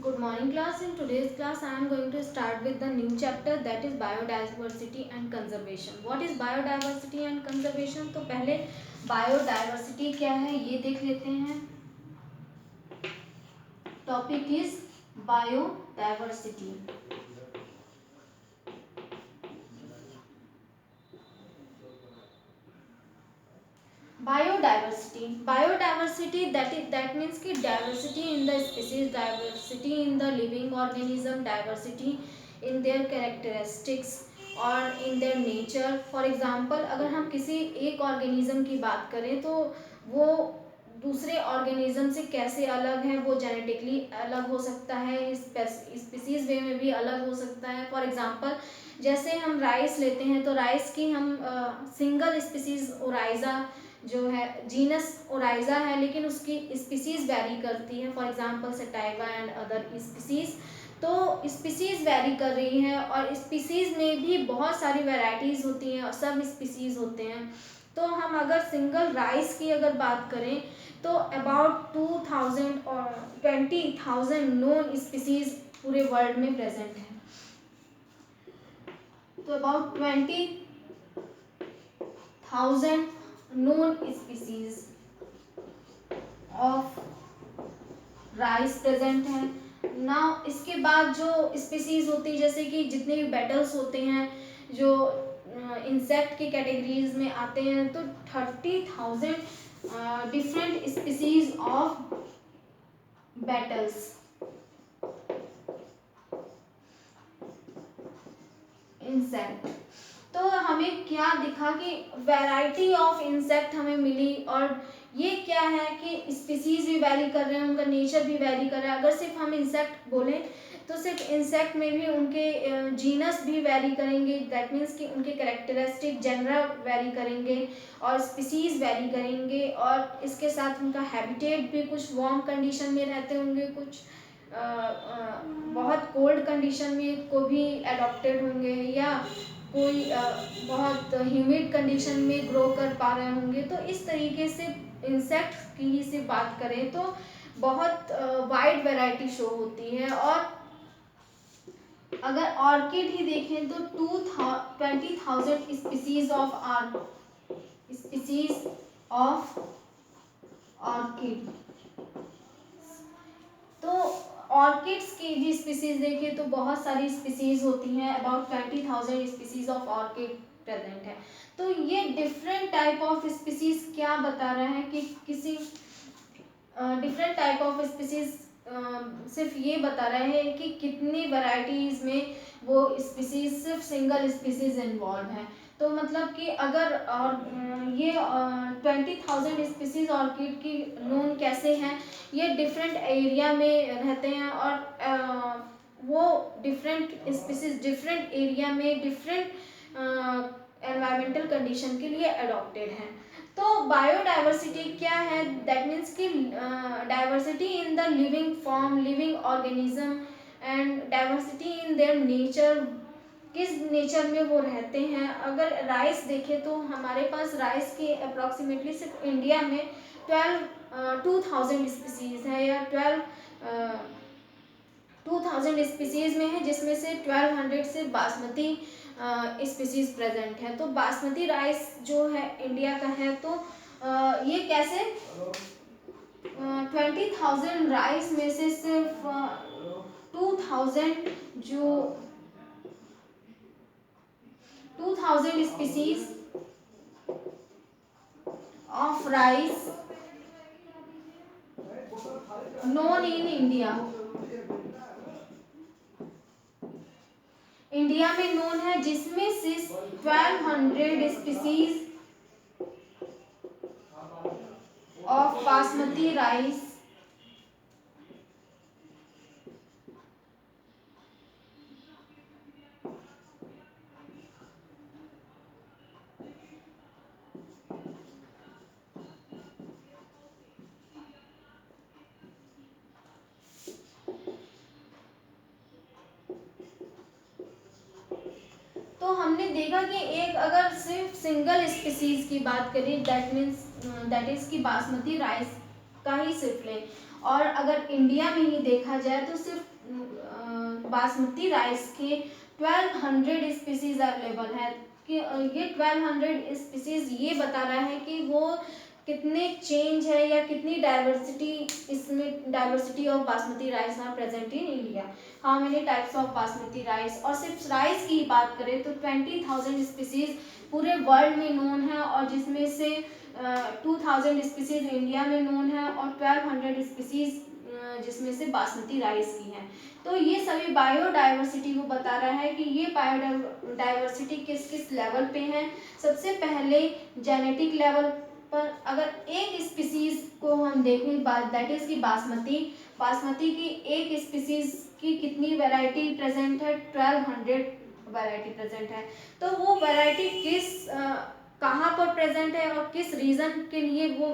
Good morning class. In today's class I am going to start with the new chapter, that is biodiversity and conservation. What is biodiversity and conservation? तो पहले biodiversity क्या है ये देख लेते हैं. Topic is biodiversity. Biodiversity that means कि diversity in the species, diversity in the living organism, diversity in their characteristics और in their nature. For example, अगर हम किसी एक organism की बात करें तो वो दूसरे ऑर्गेनिज्म से कैसे अलग है, वो जेनेटिकली अलग हो सकता है, स्पीसीज वे में भी अलग हो सकता है. फॉर एग्जांपल जैसे हम राइस लेते हैं तो राइस की हम सिंगल स्पीसीज ओराइजा जो है जीनस ओराइजा है, लेकिन उसकी स्पीसीज वेरी करती है. For example sativa and other species. तो स्पीसीज वेरी कर रही है और स्पीसीज में भी बहुत सारी वेराइटीज होती हैं और सब स्पीसीज होते हैं. तो हम अगर सिंगल राइस की अगर बात करें तो अबाउट 2000 और 20,000 नोन स्पीसीज पूरे वर्ल्ड में प्रेजेंट है. तो about 20,000 known species of rice present है. नाउ इसके बाद जो स्पीसीज होती है जैसे कि जितने भी बेटल्स होते हैं जो इंसेक्ट की कैटेगरीज में आते हैं, तो 30,000 different species of battles. Insect तो हमें क्या दिखा कि वैरायटी ऑफ इंसेक्ट हमें मिली, और ये क्या है कि स्पीसीज भी वैरी कर रहे हैं, उनका नेचर भी वैरी कर रहा है. अगर सिर्फ हम इंसेक्ट बोलें तो सिर्फ इंसेक्ट में भी उनके जीनस भी वैरी करेंगे, दैट मीन्स कि उनके कैरेक्टरिस्टिक जनरा वैरी करेंगे और स्पीसीज वैरी करेंगे, और इसके साथ उनका हैबिटेट भी कुछ वार्म कंडीशन में रहते होंगे, कुछ बहुत कोल्ड कंडीशन में को भी अडॉप्टेड होंगे, या कोई बहुत ह्यूमिड कंडीशन में ग्रो कर पा रहे होंगे. तो इस तरीके से इंसेक्ट्स की ही से बात करें तो बहुत वाइड वैरायटी शो होती है. और अगर ऑर्किड ही देखें तो 20,000 स्पीसीज ऑफ ऑर्किड. तो ऑर्किड्स की भी स्पीसीज देखें तो बहुत सारी स्पीसीज होती हैं, about 20,000 species of orchid present है. तो ये डिफरेंट टाइप ऑफ स्पीसीज क्या बता रहा है कि किसी डिफरेंट टाइप ऑफ स्पीसीज सिर्फ ये बता रहे हैं कि कितनी वैरायटीज में वो स्पीसीज सिर्फ सिंगल स्पीसीज इन्वॉल्व है. तो मतलब कि अगर और ये 20,000 स्पीसीज ऑर्किड की नोन कैसे हैं, ये डिफरेंट एरिया में रहते हैं और वो डिफरेंट स्पीसीज डिफरेंट एरिया में डिफरेंट एनवायरमेंटल कंडीशन के लिए अडॉप्टेड हैं. तो बायोडाइवर्सिटी क्या है, दैट मीन्स कि diversity in the living form, living organism, and diversity in their nature, किस नेचर में वो रहते हैं. अगर राइस देखें तो हमारे पास राइस की अप्रॉक्सीमेटली सिर्फ इंडिया में 2,000 स्पीसीज है, या 2,000 स्पीसीज में है, जिसमें से 1,200 से बासमती स्पीसीज प्रेजेंट है. तो बासमती राइस जो है इंडिया का है, तो ये कैसे 20,000 राइस में से सिर्फ 2,000 जो 2,000 species of rice known in India. India में नोन है, जिसमें से 1,200 स्पीसीज ऑफ बासमती राइस तो हमने देखा कि एक अगर सिर्फ सिंगल स्पीसीज की बात करें, दैट मीन्स दैट इज की बासमती राइस का ही सिर्फ लें, और अगर इंडिया में ही देखा जाए तो सिर्फ बासमती राइस के 1200 स्पीसीज अवेलेबल है। कि ये 1200 स्पीसीज ये बता रहा है कि वो कितने चेंज है या कितनी डाइवर्सिटी, इसमें diversity of basmati rice are present in India, how many types of basmati rice. और सिर्फ राइस की बात करें तो 20,000 स्पीसीज पूरे वर्ल्ड में नोन है, और जिसमें से 2000 स्पीसीज इंडिया में नोन है और 1200 स्पीसीज जिसमें से बासमती राइस की है। तो ये सभी बायोडाइवर्सिटी को बता रहा है कि ये बायोडाइवर्सिटी किस किस लेवल पे है। सबसे पहले जेनेटिक लेवल पर अगर एक स्पीसीज को हम देखें, दैट इज की बासमती की एक स्पीसीज की कितनी वैरायटी प्रेजेंट है, 1200 वैरायटी प्रेजेंट है। तो वो वैरायटी किस कहाँ पर प्रेजेंट है और किस रीजन के लिए वो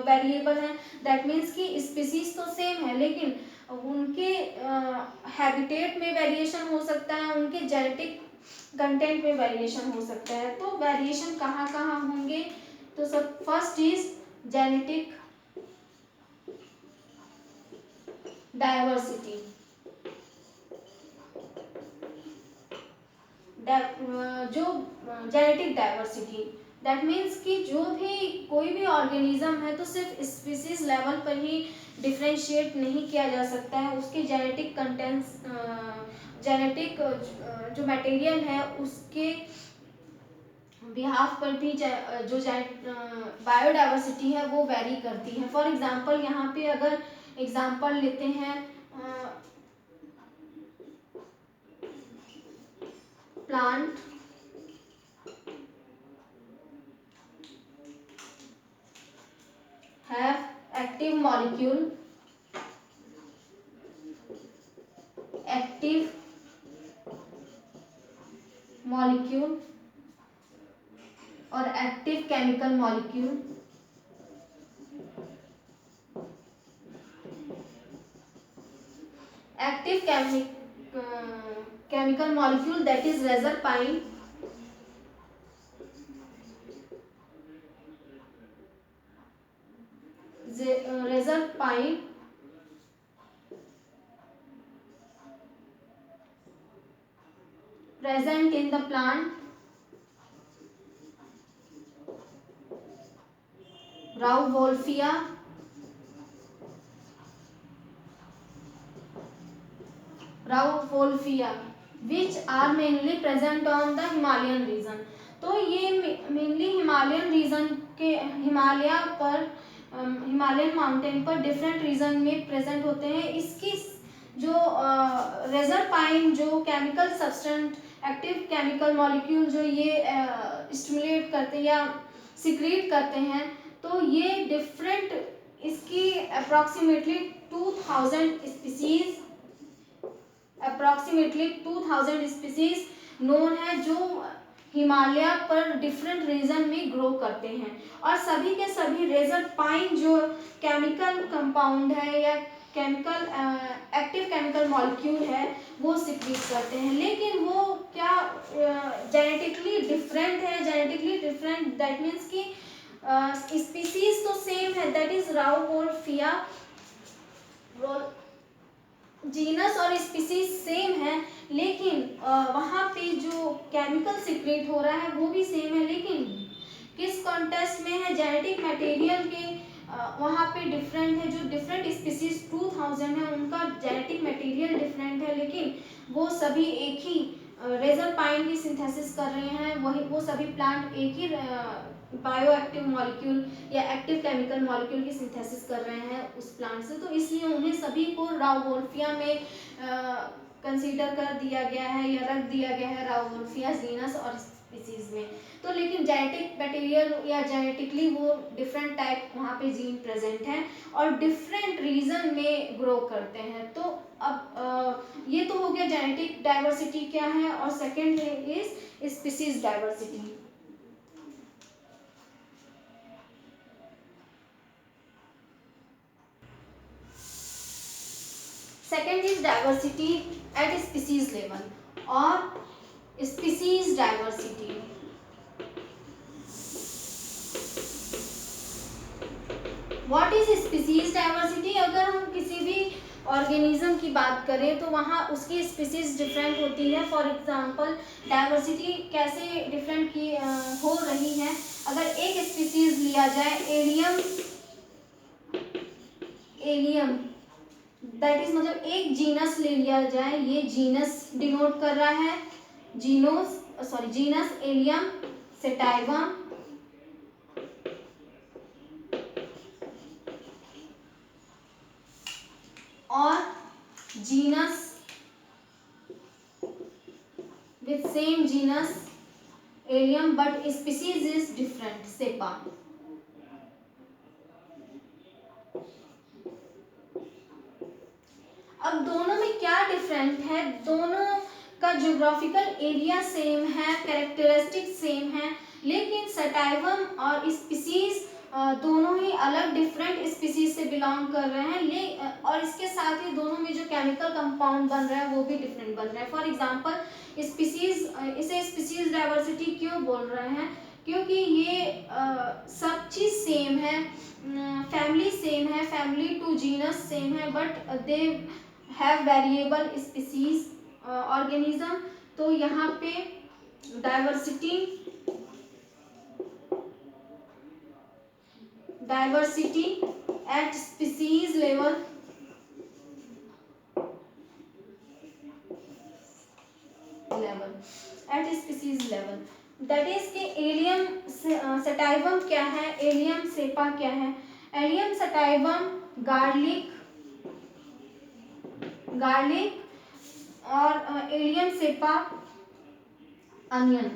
वेरिएबल है, दैट मीन्स कि स्पीसीज तो सेम है लेकिन उनके हैबिटेट में वेरिएशन हो सकता है, उनके जेनेटिक कंटेंट में वेरिएशन हो सकता है। तो वेरिएशन कहाँ कहाँ होंगे, तो सब फर्स्ट इज जेनेटिक डाइवर्सिटी। जो जेनेटिक डाइवर्सिटी दैट मीन्स कि जो भी कोई भी ऑर्गेनिज्म है तो सिर्फ स्पीसीज लेवल पर ही डिफ्रेंशिएट नहीं किया जा सकता है, उसके जेनेटिक कंटेंट्स, जेनेटिक जो मटेरियल है उसके बिहाफ पर भी जो बायोडाइवर्सिटी है वो वेरी करती है। फॉर एग्जांपल यहाँ पे अगर एग्जांपल लेते हैं प्लांट have active molecule और active chemical molecule. Active chemical molecule that is reserpine, present in the plant, Rauwolfia, which are mainly present on the Himalayan region। तो ये मेनली हिमालयन रीजन के Himalayan mountain पर different reason में present होते हैं। इसकी जो रेजरपाइन जो केमिकल सब्सटेंट एक्टिव केमिकल मॉलिक्यूल जो ये स्टिमुलेट करते हैं या सिक्रीट करते हैं, तो ये डिफरेंट इसकी अप्रॉक्सीमेटली 2000 स्पीसीज नोन है जो हिमालय पर डिफरेंट रीजन में ग्रो करते हैं, और सभी के सभी रेजरपाइन जो केमिकल कंपाउंड है या केमिकल एक्टिव केमिकल मॉलिक्यूल है वो सिक्रीट करते हैं। लेकिन वो क्या जेनेटिकली डिफरेंट दैट मीन्स कि स्पीसीज तो सेम है, दैट इज राउवोल्फिया, जीनस और स्पीसीज सेम है, लेकिन वहाँ पे जो केमिकल सिक्रेट हो रहा है वो भी सेम है, लेकिन किस कॉन्टेक्स्ट में है, जेनेटिक मटेरियल के वहाँ पे डिफरेंट है। जो डिफरेंट स्पीसीज 2000 है उनका जेनेटिक मटेरियल डिफरेंट है, लेकिन वो सभी एक ही रेजरपाइन की सिंथेसिस कर रहे हैं, वही वो सभी प्लांट एक ही बायो एक्टिव मॉलिक्यूल या एक्टिव केमिकल मॉलिक्यूल की सिंथेसिस कर रहे हैं उस प्लांट से, तो इसलिए उन्हें सभी को राउवोल्फिया में कंसीडर कर दिया गया है या रख दिया गया है राउवोल्फिया जीनस और स्पीसीज में। तो लेकिन जेनेटिक मटेरियल या जेनेटिकली वो डिफरेंट टाइप वहाँ पे जीन प्रेजेंट हैं और डिफरेंट रीजन में ग्रो करते हैं। तो अब ये तो हो गया जेनेटिक डाइवर्सिटी क्या है, और second is species diversity. Second is diversity at species level और species diversity. What is species diversity? अगर हम किसी भी ऑर्गेनिज्म की बात करें तो वहाँ उसकी स्पीसीज डिफरेंट होती है। फॉर एग्जांपल डाइवर्सिटी कैसे डिफरेंट की हो रही है, अगर एक स्पीसीज लिया जाए एलियम, एलियम दैट इज मतलब एक जीनस ले लिया जाए, ये जीनस डिनोट कर रहा है जीनस एलियम सेटाइवम, और genus with same genus Allium but species is different, cepa. अब दोनों में क्या डिफरेंट है, दोनों का ज्योग्राफिकल एरिया सेम है, कैरेक्टरिस्टिक सेम है, लेकिन सटाइवम और स्पीसीज दोनों ही अलग डिफरेंट स्पीसीज से बिलोंग कर रहे हैं, और इसके साथ ही दोनों में जो केमिकल कंपाउंड बन रहा है वो भी डिफरेंट बन रहा है। फॉर एग्जांपल स्पीसीज, इसे स्पीसीज डाइवर्सिटी क्यों बोल रहे हैं, क्योंकि ये सब चीज़ सेम है, फैमिली सेम है, फैमिली टू जीनस सेम है, but they have variable species organism. तो यहाँ पे diversity at species level, at species level, that is कि एलियम सटाइवम क्या है, एलियम सेपा क्या है। एलियम सटाइवम गार्लिक और एलियम सेपा अनियन।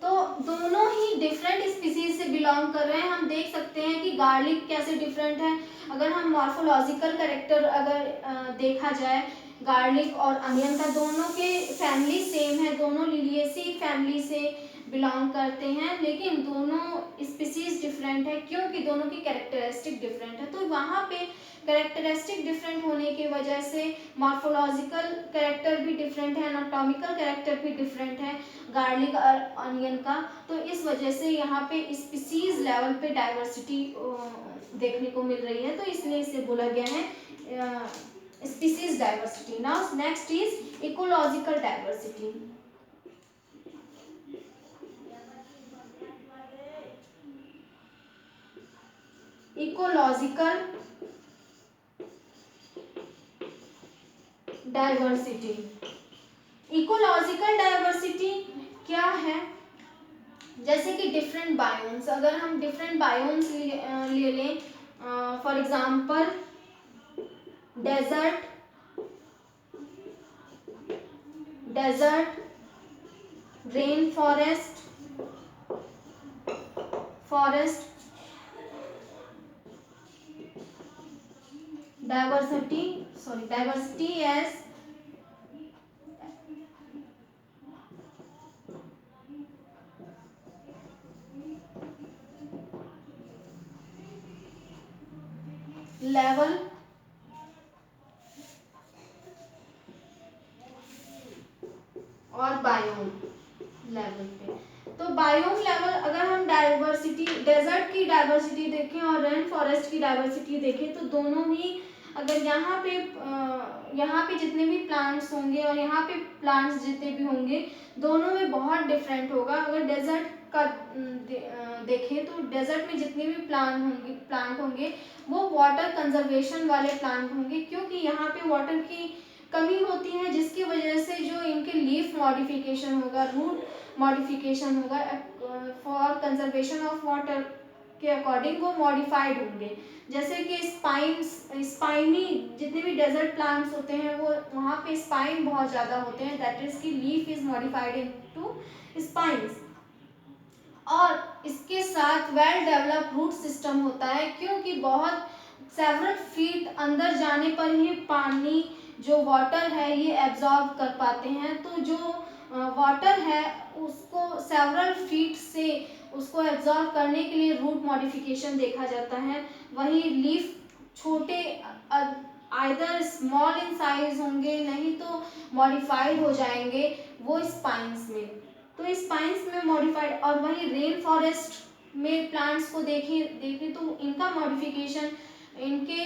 तो दोनों ही डिफरेंट स्पीसीज से बिलोंग कर रहे हैं। हम देख सकते हैं कि गार्लिक कैसे डिफरेंट है, अगर हम मॉर्फोलॉजिकल कैरेक्टर अगर देखा जाए गार्लिक और अनियन का, दोनों के फैमिली सेम है, दोनों लिलिएसी फैमिली से बिलोंग करते हैं, लेकिन दोनों स्पीसीज डिफरेंट है क्योंकि दोनों की कैरेक्टरिस्टिक डिफरेंट है। तो वहाँ पे कैरेक्टरिस्टिक डिफरेंट होने की वजह से मॉर्फोलॉजिकल कैरेक्टर भी डिफरेंट है, एनाटॉमिकल कैरेक्टर भी डिफरेंट है गार्लिक और अनियन का। तो इस वजह से यहाँ पे स्पीसीज लेवल पे डाइवर्सिटी देखने को मिल रही है, तो इसलिए इसे बोला गया है species diversity. Now next is ecological diversity. Ecological diversity, ecological diversity क्या है, जैसे कि डिफरेंट बायोम्स, अगर हम डिफरेंट बायोम्स ले लें, for example desert, rainforest, diversity as level और बायोम लेवल पे। तो बायोम लेवल अगर हम डाइवर्सिटी, डेजर्ट की डाइवर्सिटी देखें और रेन फॉरेस्ट की डाइवर्सिटी देखें, तो दोनों ही अगर यहाँ पे जितने भी प्लांट्स होंगे और यहाँ पे प्लांट्स जितने भी होंगे, दोनों में बहुत डिफरेंट होगा। अगर डेजर्ट का देखें तो डेजर्ट में जितने भी प्लांट होंगे वो वाटर कंजर्वेशन वाले प्लांट होंगे, क्योंकि यहाँ पे वाटर की कमी होती है, जिसकी वजह से जो इनके लीफ मॉडिफिकेशन होगा, रूट मॉडिफिकेशन होगा, फॉर कंजर्वेशन ऑफ वाटर के अकॉर्डिंग वो मॉडिफाइड होंगे। जैसे कि स्पाइनी जितने भी डेजर्ट प्लांट्स होते हैं वो वहाँ पे स्पाइन बहुत ज़्यादा होते हैं, दैट इज की leaf is modified into spines. और इसके साथ वेल डेवलप रूट सिस्टम होता है, क्योंकि बहुत सेवरल फीट अंदर जाने पर ही पानी जो वाटर है ये एब्जॉर्ब कर पाते हैं। तो जो वाटर है उसको सेवरल फीट से उसको एब्जॉर्ब करने के लिए रूट मॉडिफिकेशन देखा जाता है। वही लीफ छोटे आइदर स्मॉल इन साइज होंगे, नहीं तो मॉडिफाइड हो जाएंगे वो स्पाइन्स में, तो स्पाइन्स में मॉडिफाइड। और वही रेन फॉरेस्ट में प्लांट्स को देखें तो इनका मॉडिफिकेशन इनके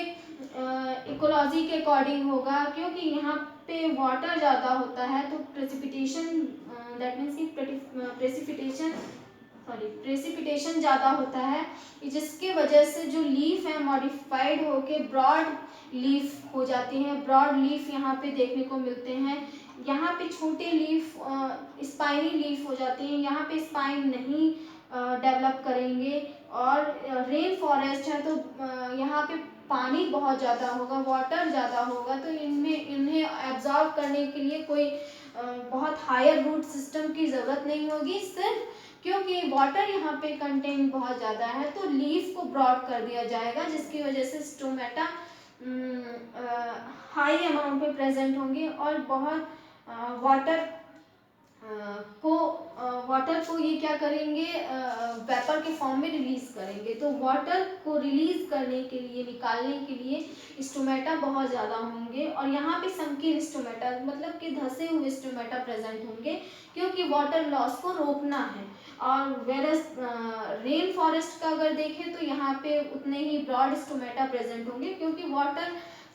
इकोलॉजी के अकॉर्डिंग होगा, क्योंकि यहाँ पे वाटर ज़्यादा होता है तो प्रेसिपिटेशन दैट मीन्स कि प्रेसिपिटेशन ज़्यादा होता है, जिसके वजह से जो लीफ है मॉडिफाइड होके ब्रॉड लीफ हो जाती हैं। ब्रॉड लीफ यहाँ पे देखने को मिलते हैं। यहाँ पे छोटे लीफ स्पाइनी लीफ हो जाती हैं, यहाँ पे स्पाइन नहीं डेवलप करेंगे। और रेन फॉरेस्ट है तो यहाँ पे पानी बहुत ज़्यादा होगा, वाटर ज़्यादा होगा, तो इन्हें एब्जॉर्ब करने के लिए कोई बहुत हायर रूट सिस्टम की ज़रूरत नहीं होगी, सिर्फ क्योंकि वाटर यहाँ पे कंटेंट बहुत ज़्यादा है तो लीफ को ब्रॉड कर दिया जाएगा, जिसकी वजह से स्टोमेटा हाई अमाउंट में प्रेजेंट होंगे और बहुत वाटर को ये क्या करेंगे, वेपर के फॉर्म में रिलीज करेंगे। तो वाटर को रिलीज करने के लिए, निकालने के लिए स्टोमेटा बहुत ज़्यादा होंगे। और यहाँ पे संकीर्ण स्टोमेटा मतलब कि धसे हुए स्टोमेटा प्रेजेंट होंगे, क्योंकि वाटर लॉस को रोकना है। और वेरस रेन फॉरेस्ट का अगर देखें तो यहाँ पे उतने ही ब्रॉड स्टोमेटा प्रेजेंट होंगे, क्योंकि वाटर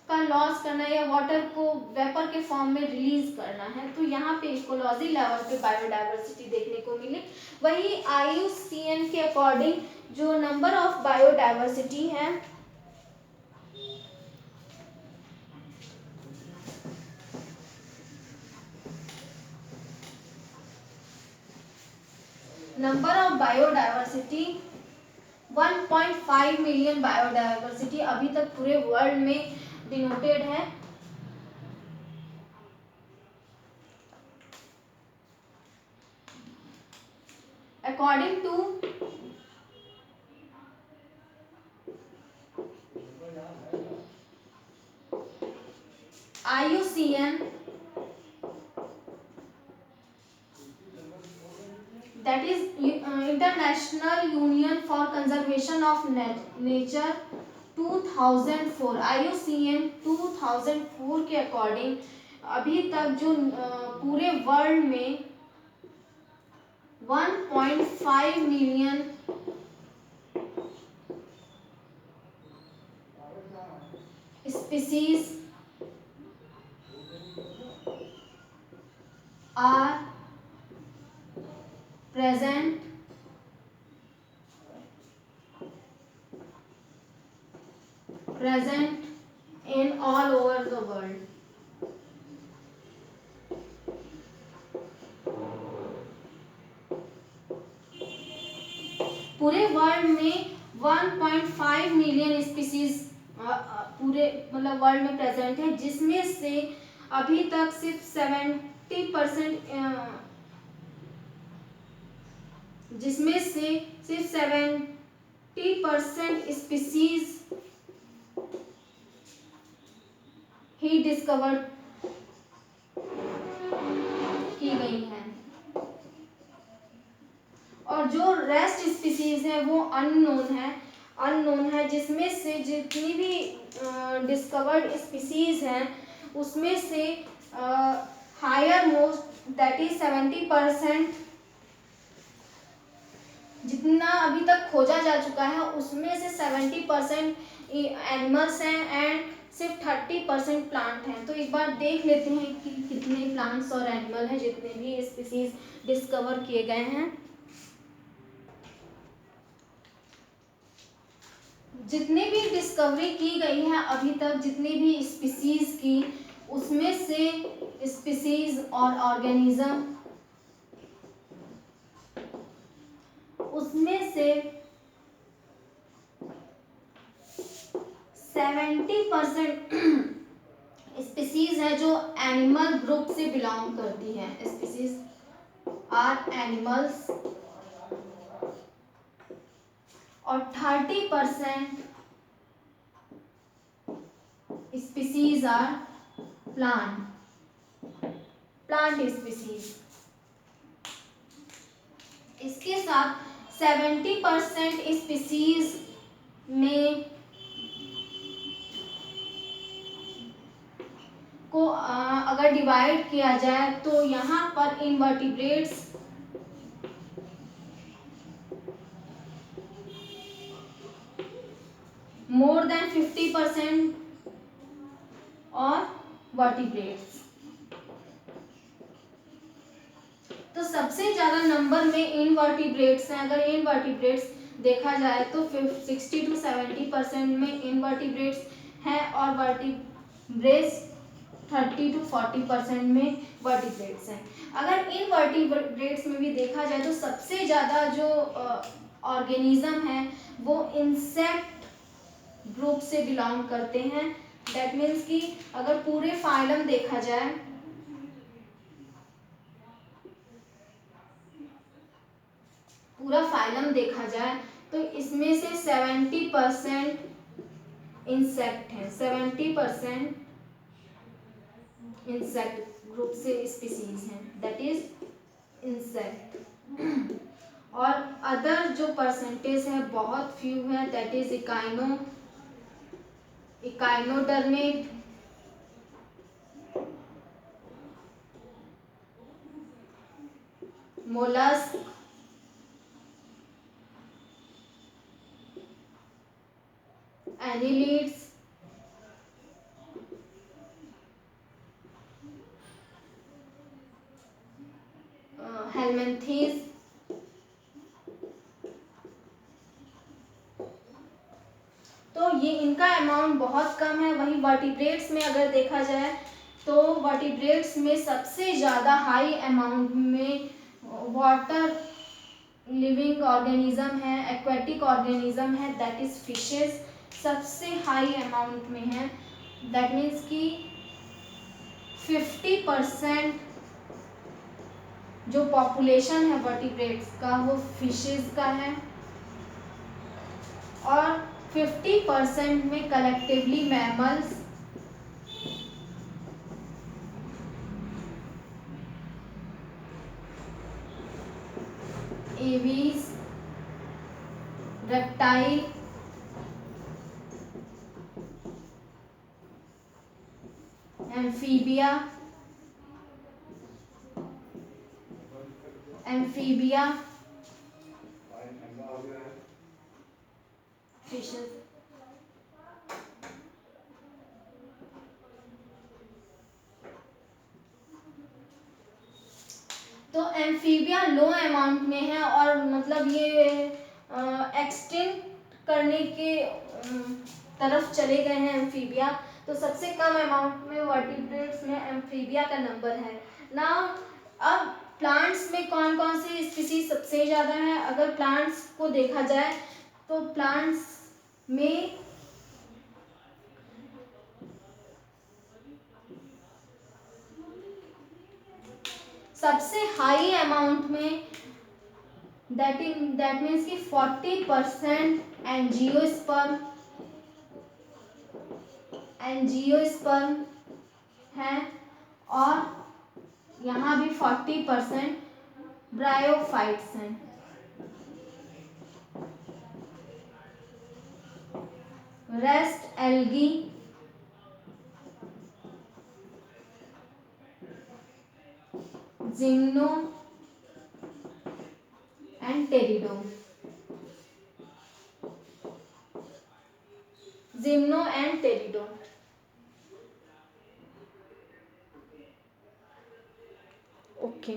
का लॉस करना या वाटर को वेपर के फॉर्म में रिलीज करना है। तो यहाँ पे इकोलॉजी लेवल पे बायोडाइवर्सिटी देखने को मिली। वही IUCN के अकॉर्डिंग जो नंबर ऑफ बायोडाइवर्सिटी है, number of biodiversity 1.5 million biodiversity अभी तक पूरे वर्ल्ड में डिनोटेड है। According to IUCN, that is International Union for Conservation of Nature 2004, IUCN 2004 के अकॉर्डिंग अभी तक जो पूरे वर्ल्ड में 1.5 million species are present in all over the world. पूरे वर्ल्ड में 1.5 मिलियन स्पीसीज पूरे मतलब वर्ल्ड में प्रेजेंट है, जिसमें से अभी तक सिर्फ 70% स्पीसीज ही डिस्कवर की गई हैं, और जो रेस्ट स्पीसीज है वो अननोन है, जिसमें से जितनी भी डिस्कवर्ड स्पीसीज हैं उसमें से हायर मोस्ट दैट इज 70%, जितना अभी तक खोजा जा चुका है उसमें से 70% एनिमल्स हैं एंड सिर्फ 30% प्लांट हैं। तो एक बार देख लेते हैं कि कितने प्लांट्स और एनिमल हैं जितने भी स्पीसीज डिस्कवर किए गए हैं। जितने भी डिस्कवरी की गई है अभी तक, जितनी भी स्पीसीज की, उसमें से स्पीसीज और ऑर्गेनिज्म, उसमें से 70% स्पीसीज है जो एनिमल ग्रुप से बिलोंग करती हैं। स्पीसीज आर एनिमल्स और 30% स्पीसीज आर प्लांट स्पीसीज। इसके साथ 70% स्पीसीज में को अगर डिवाइड किया जाए तो यहाँ पर इनवर्टिब्रेट्स more than 50% और वर्टिब्रेट्स। तो सबसे ज्यादा नंबर में इनवर्टिब्रेट्स हैं। अगर इनवर्टिब्रेट्स देखा जाए तो 60 to 70% में इनवर्टिब्रेट्स हैं और वर्टिब्रेट्स 30 to 40% में वर्टिब्रेट्स हैं। अगर इनवर्टिब्रेट्स में भी देखा जाए तो सबसे ज़्यादा जो ऑर्गेनिज्म है वो इंसेक्ट ग्रुप से बिलोंग करते हैं। दैट मीन्स कि अगर पूरे फाइलम देखा जाए, पूरा फाइलम देखा जाए तो इसमें से 70% इंसेक्ट हैं। 70% इंसेक्ट ग्रुप से स्पीसीज हैं, दैट इज इंसेक्ट। और अदर जो परसेंटेज है बहुत फ्यू है, that is echinodermate, mollusc, annelids, helminthes, तो ये इनका अमाउंट बहुत कम है। वहीं वर्टिब्रेट्स में अगर देखा जाए तो वर्टिब्रेट्स में सबसे ज़्यादा हाई अमाउंट में वाटर लिविंग ऑर्गेनिज्म है, एक्वेटिक ऑर्गेनिज्म है, दैट इज फिशेस सबसे हाई अमाउंट में है। दैट मीन्स कि 50% जो पॉपुलेशन है वर्टिब्रेट्स का वो फिशेस का है और 50% में collectively mammals, aves, reptile, amphibia, fishes. तो एम्फीबिया लो अमाउंट में है और मतलब ये एक्सटिंक्ट करने के तरफ चले गए हैं एम्फीबिया। तो सबसे कम अमाउंट में वर्टिब्रेट्स में एम्फीबिया का नंबर है ना। अब प्लांट्स में कौन कौन सी स्पीसीज सबसे ज़्यादा है? अगर प्लांट्स को देखा जाए तो प्लांट्स में सबसे हाई अमाउंट में दैट मीन्स कि 40% एंजियोस्पर्म है और यहाँ भी 40% ब्रायोफाइट्स हैं। Rest algae, gymno and टेरिडो, gymno and टेरिडो। Okay,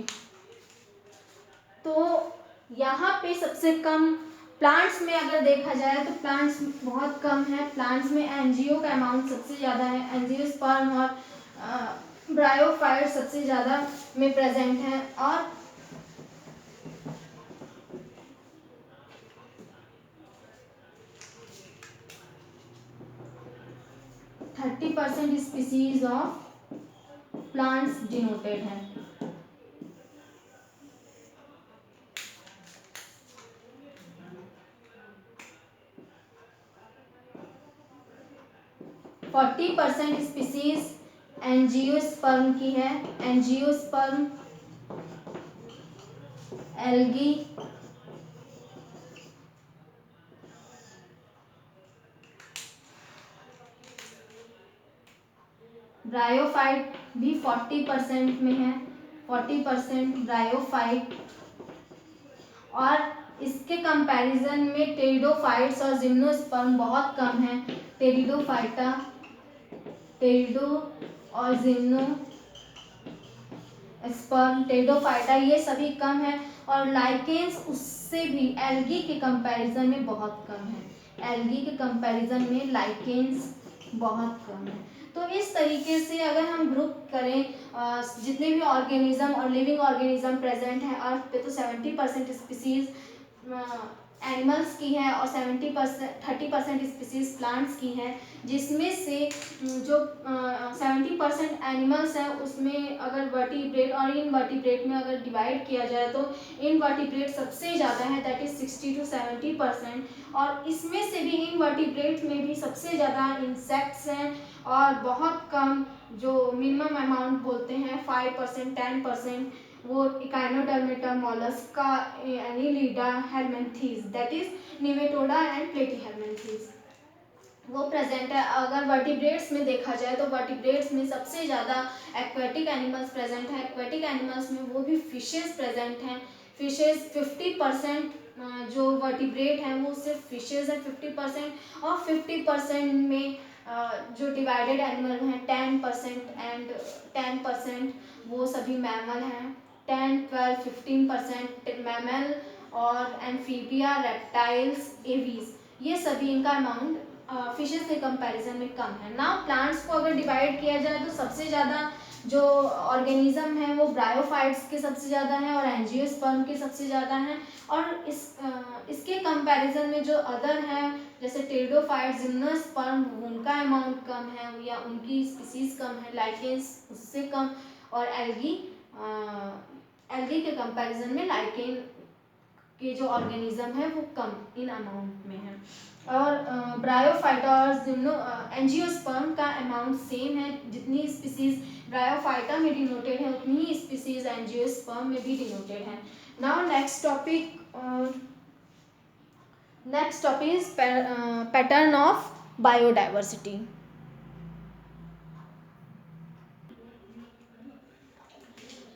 तो यहाँ पे सबसे कम प्लांट्स में अगर देखा जाए तो प्लांट्स बहुत कम है। प्लांट्स में एंजियो का अमाउंट सबसे ज़्यादा है, एंजियोस्पर्म और ब्रायोफाइट सबसे ज़्यादा में प्रेजेंट है और 30% स्पीसीज ऑफ प्लांट्स डिनोटेड है। फोर्टी परसेंट स्पीसीज एंजियोस्पर्म की है, एंजियोस्पर्म, एल्गी, ब्रायोफाइट भी 40% में है, 40% ब्रायोफाइट और इसके कंपैरिजन में टेरिडोफाइट्स और जिम्नोस्पर्म बहुत कम है। टेरिडो और जिम्नोस्पर्म, टेरिडोफाइटा ये सभी कम है। और लाइकेंस उससे भी एल्गी के कंपैरिजन में बहुत कम है। एल्गी के कंपैरिजन में लाइकेंस बहुत कम है। तो इस तरीके से अगर हम ग्रुप करें जितने भी ऑर्गेनिज्म और लिविंग ऑर्गेनिज्म प्रेजेंट है अर्थ पे, तो 70% स्पीसीज एनिमल्स की है और 30% स्पीसीज प्लांट्स की है। जिसमें से जो 70% एनिमल्स हैं उसमें अगर वर्टिब्रेट और इनवर्टिब्रेट में अगर डिवाइड किया जाए तो इनवर्टिब्रेट सबसे ज़्यादा है, दैट इज 60 to 70%। और इसमें से भी इनवर्टिब्रेट में भी सबसे ज़्यादा इंसेक्ट्स हैं और बहुत कम जो मिनिमम अमाउंट बोलते हैं 5%, 10%, वो Echinodermata, Mollusca, Annelida, helminthes, that is Nematoda and Platyhelminthes वो प्रेजेंट है। अगर वर्टिब्रेट्स में देखा जाए तो वर्टिब्रेट्स में सबसे ज़्यादा एक्वेटिक एनिमल्स प्रेजेंट है। एक्वेटिक एनिमल्स में वो भी फिशेस प्रेजेंट हैं। फिशेस 50% जो वर्टिब्रेट हैं वो सिर्फ फिशेस है 50%, और 50% में जो डिवाइडेड एनिमल हैं 10% एंड 10% वो सभी मैमल हैं। 10, 12, 15% मैमल और एम्फीबिया, रेप्टाइल्स, एवीज, ये सभी इनका अमाउंट फिशेस के कंपैरिजन में कम है। नाउ प्लांट्स को अगर डिवाइड किया जाए तो सबसे ज़्यादा जो ऑर्गेनिज्म है वो ब्रायोफाइट्स के सबसे ज़्यादा हैं और एंजियोस्पर्म के सबसे ज़्यादा हैं। और इसके कंपैरिजन में जो अदर हैं जैसे टेरिडोफाइट्स, जिम्नोस्पर्म, उनका अमाउंट कम है या उनकी स्पीसीज कम है, लाइकेंस उससे कम, और एल्गी के कंपैरिजन में लाइकेन के जो ऑर्गेनिज्म है वो कम इन अमाउंट में है। और ब्रायोफाइटा और एंजियोस्पर्म का अमाउंट सेम है। जितनी स्पीसीज ब्रायोफाइटा में डिनोटेड है उतनी ही स्पीसीज एंजियोस्पर्म में भी डिनोटेड है। Now next topic is pattern of biodiversity.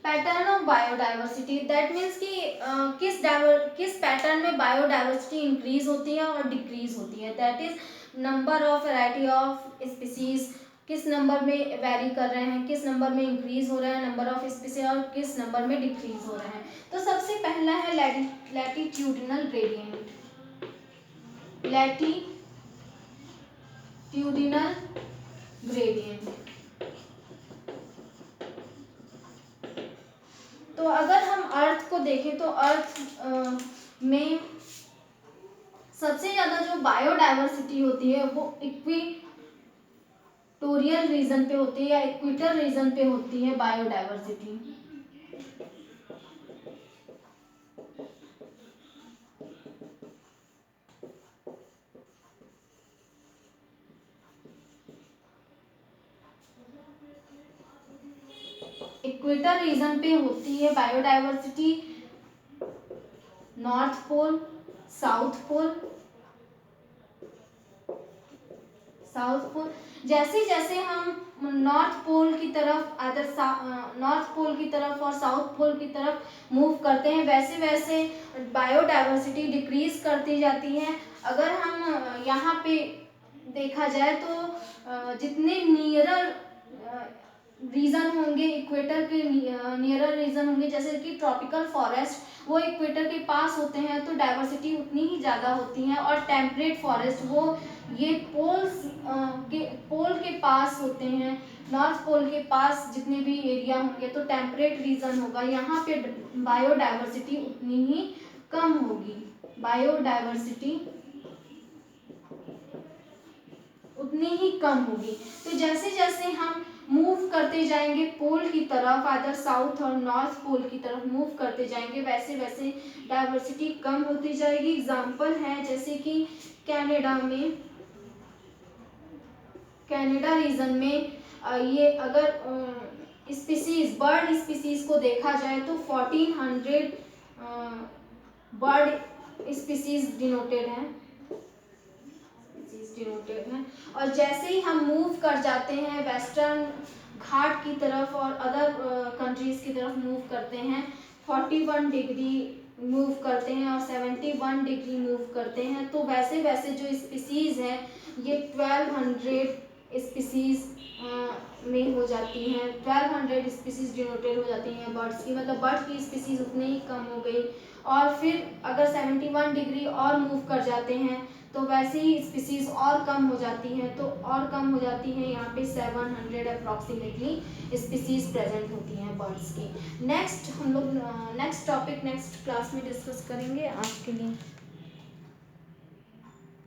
Pattern of biodiversity, that means कि किस पैटर्न में बायोडाइवर्सिटी इंक्रीज होती है और डिक्रीज होती है। That is number of variety of species किस नंबर में वेरी कर रहे हैं, किस नंबर में इंक्रीज हो रहे हैं नंबर ऑफ स्पीसीज और किस नंबर में डिक्रीज हो रहे हैं। तो सबसे पहला है लैटिट्यूडिनल ग्रेडियंट। लैटिट्यूडिनल ग्रेडियंट, तो अगर हम अर्थ को देखें तो अर्थ में सबसे ज़्यादा जो बायोडाइवर्सिटी होती है वो इक्वेटोरियल रीजन पे होती है या इक्वेटर रीजन पे होती है बायोडाइवर्सिटी। इक्वेटर रीजन पे होती है biodiversity. North pole, south pole, जैसे जैसे हम नॉर्थ पोल की तरफ और साउथ पोल की तरफ मूव करते हैं वैसे वैसे बायोडाइवर्सिटी डिक्रीज करती जाती है। अगर हम यहाँ पे देखा जाए तो जितने नियरर रीजन होंगे इक्वेटर के नियरर रीजन होंगे जैसे कि ट्रॉपिकल फॉरेस्ट वो इक्वेटर के पास होते हैं तो डाइवर्सिटी उतनी ही ज़्यादा होती है। और टेम्परेट फॉरेस्ट वो ये पोल के पास होते हैं। नॉर्थ पोल के पास जितने भी एरिया होंगे तो टेम्परेट रीजन होगा, यहाँ पे बायोडाइवर्सिटी उतनी ही कम होगी। बायोडाइवर्सिटी उतनी ही कम होगी। तो जैसे जैसे हम मूव करते जाएंगे पोल की तरफ, आदर साउथ और नॉर्थ पोल की तरफ मूव करते जाएंगे वैसे वैसे डाइवर्सिटी कम होती जाएगी। एग्जाम्पल है जैसे कि कनाडा रीजन में ये अगर बर्ड स्पीसीज को देखा जाए तो 1400 बर्ड स्पीसीज डिनोटेड हैं। और जैसे ही हम मूव कर जाते हैं वेस्टर्न घाट की तरफ और अदर कंट्रीज की तरफ मूव करते हैं 41 डिग्री मूव करते हैं और 71 डिग्री मूव करते हैं, तो वैसे वैसे जो स्पीसीज़ है ये 1200 स्पीसीज़ में हो जाती हैं, 1200 स्पीसीज़ डिनोटेड हो जाती हैं बर्ड्स की, मतलब बर्ड्स की स्पीसीज़ उतनी ही कम हो गई। और फिर अगर 71 डिग्री और मूव कर जाते हैं तो वैसे ही स्पीसीज़ और कम हो जाती हैं, तो और कम हो जाती हैं, यहाँ पे 700 अप्रॉक्सीमेटली स्पीसीज़ प्रेजेंट होती हैं बर्ड्स की। नेक्स्ट हम लोग नेक्स्ट टॉपिक नेक्स्ट क्लास में डिस्कस करेंगे। आज के लिए